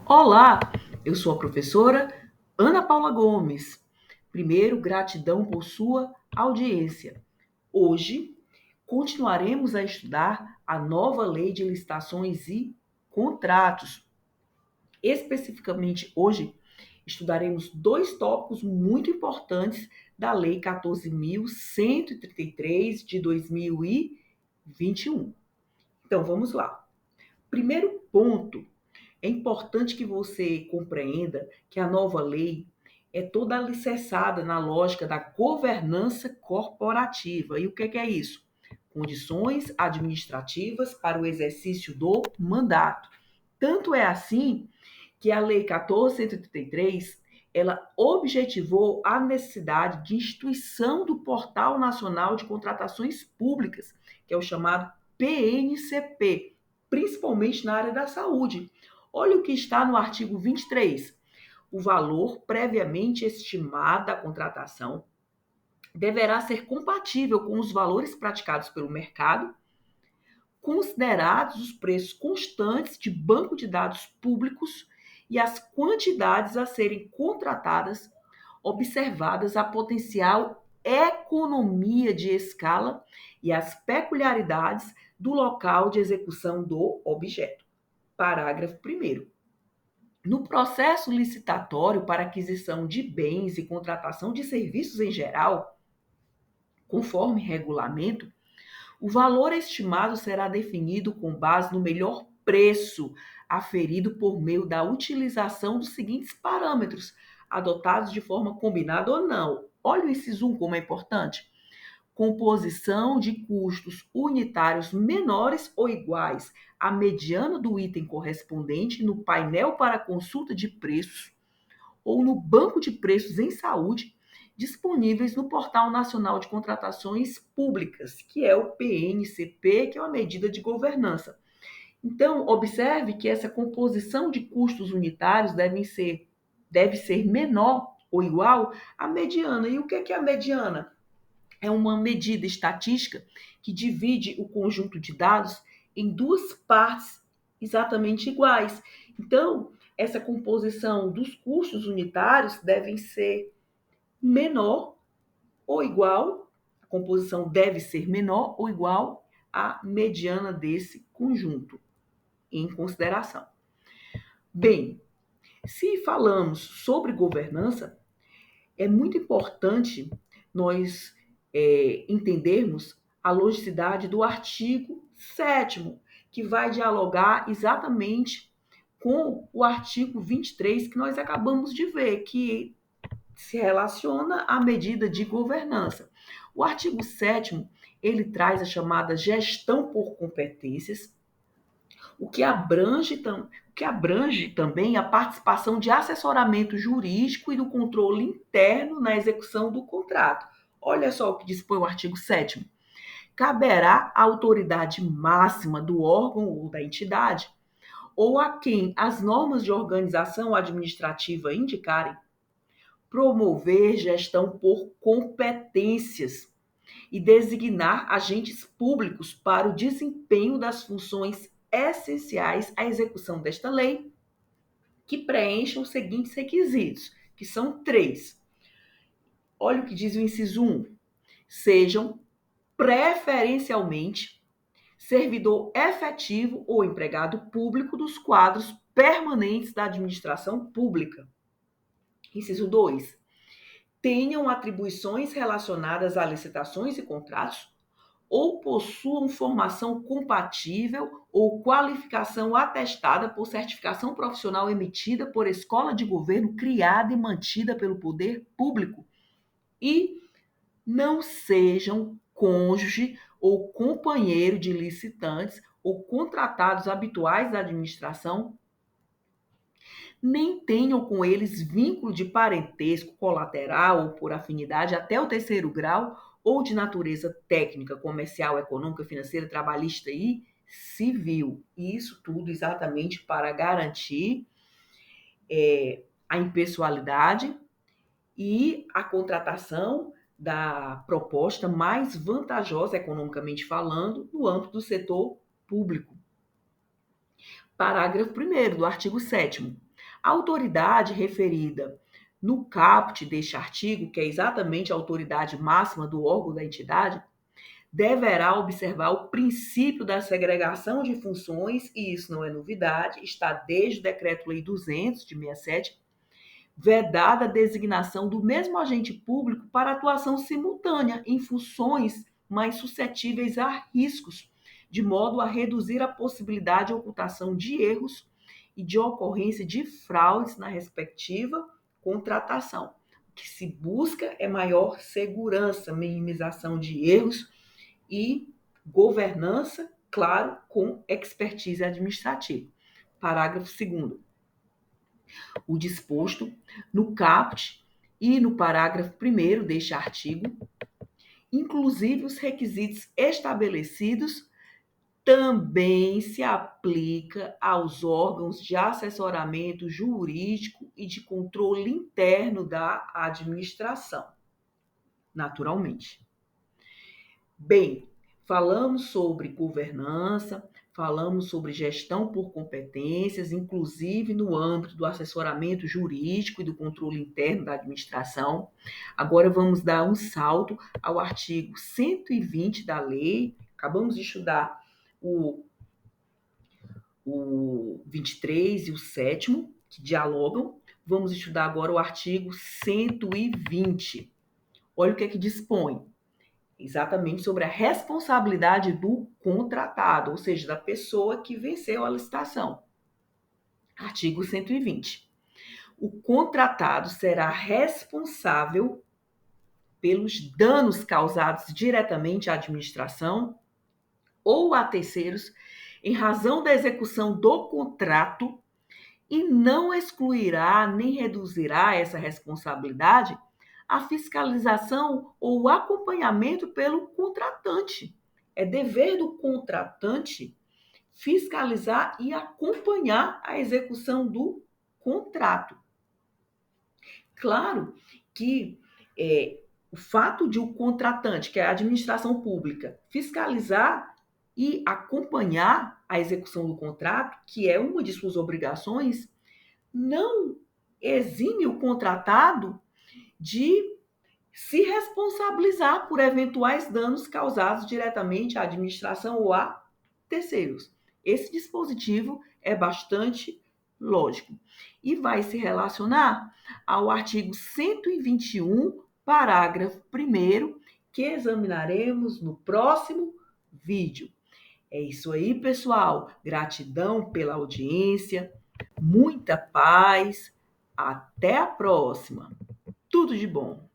Olá, eu sou a professora Ana Paula Gomes. Primeiro, gratidão por sua audiência. Hoje, continuaremos a estudar a nova Lei de Licitações e Contratos. Especificamente hoje, estudaremos dois tópicos muito importantes da Lei 14.133 de 2021. Então, vamos lá. Primeiro ponto. É importante que você compreenda que a nova lei é toda alicerçada na lógica da governança corporativa. E o que é isso? Condições administrativas para o exercício do mandato. Tanto é assim que a Lei 14.133 ela objetivou a necessidade de instituição do Portal Nacional de Contratações Públicas, que é o chamado PNCP, principalmente na área da saúde. Olha o que está no artigo 23. O valor previamente estimado da contratação deverá ser compatível com os valores praticados pelo mercado, considerados os preços constantes de banco de dados públicos e as quantidades a serem contratadas, observadas a potencial economia de escala e as peculiaridades do local de execução do objeto. Parágrafo 1º. No processo licitatório para aquisição de bens e contratação de serviços em geral, conforme regulamento, o valor estimado será definido com base no melhor preço aferido por meio da utilização dos seguintes parâmetros, adotados de forma combinada ou não. Olha o inciso 1 como é importante. Composição de custos unitários menores ou iguais à mediana do item correspondente no painel para consulta de preços ou no banco de preços em saúde disponíveis no Portal Nacional de Contratações Públicas, que é o PNCP, que é uma medida de governança. Então, observe que essa composição de custos unitários deve ser menor ou igual à mediana. E o que é a mediana? É uma medida estatística que divide o conjunto de dados em duas partes exatamente iguais. Então, essa composição dos custos unitários devem ser menor ou igual, a composição deve ser menor ou igual à mediana desse conjunto, em consideração. Bem, se falamos sobre governança, é muito importante nós entendermos a logicidade do artigo 7º, que vai dialogar exatamente com o artigo 23 que nós acabamos de ver, que se relaciona à medida de governança. O artigo 7º, ele traz a chamada gestão por competências, o que abrange também a participação de assessoramento jurídico e do controle interno na execução do contrato. Olha só o que dispõe o artigo 7º. Caberá à autoridade máxima do órgão ou da entidade, ou a quem as normas de organização administrativa indicarem, promover gestão por competências e designar agentes públicos para o desempenho das funções essenciais à execução desta lei, que preencham os seguintes requisitos, que são três. Olha o que diz o inciso 1. Sejam preferencialmente servidor efetivo ou empregado público dos quadros permanentes da administração pública. Inciso 2. Tenham atribuições relacionadas a licitações e contratos ou possuam formação compatível ou qualificação atestada por certificação profissional emitida por escola de governo criada e mantida pelo poder público e não sejam cônjuge ou companheiro de licitantes ou contratados habituais da administração, nem tenham com eles vínculo de parentesco colateral ou por afinidade até o terceiro grau ou de natureza técnica, comercial, econômica, financeira, trabalhista e civil. Isso tudo exatamente para garantir a impessoalidade e a contratação da proposta mais vantajosa, economicamente falando, no âmbito do setor público. Parágrafo 1º do artigo 7º. A autoridade referida no caput deste artigo, que é exatamente a autoridade máxima do órgão da entidade, deverá observar o princípio da segregação de funções, e isso não é novidade, está desde o Decreto-Lei 200 de 67, vedada a designação do mesmo agente público para atuação simultânea em funções mais suscetíveis a riscos, de modo a reduzir a possibilidade de ocultação de erros e de ocorrência de fraudes na respectiva contratação. O que se busca é maior segurança, minimização de erros e governança, claro, com expertise administrativa. Parágrafo 2º. O disposto no caput e no parágrafo 1º deste artigo, inclusive os requisitos estabelecidos, também se aplica aos órgãos de assessoramento jurídico e de controle interno da administração, naturalmente. Bem, falamos sobre governança, falamos sobre gestão por competências, inclusive no âmbito do assessoramento jurídico e do controle interno da administração. Agora vamos dar um salto ao artigo 120 da lei. Acabamos de estudar o 23 e o 7º, que dialogam. Vamos estudar agora o artigo 120. Olha o que é que dispõe. Exatamente sobre a responsabilidade do contratado, ou seja, da pessoa que venceu a licitação. Artigo 120. O contratado será responsável pelos danos causados diretamente à administração ou a terceiros em razão da execução do contrato e não excluirá nem reduzirá essa responsabilidade a fiscalização ou o acompanhamento pelo contratante. É dever do contratante fiscalizar e acompanhar a execução do contrato. Claro que o fato de o contratante, que é a administração pública, fiscalizar e acompanhar a execução do contrato, que é uma de suas obrigações, não exime o contratado de se responsabilizar por eventuais danos causados diretamente à administração ou a terceiros. Esse dispositivo é bastante lógico e vai se relacionar ao artigo 121, parágrafo 1º, que examinaremos no próximo vídeo. É isso aí, pessoal. Gratidão pela audiência, muita paz. Até a próxima. Tudo de bom.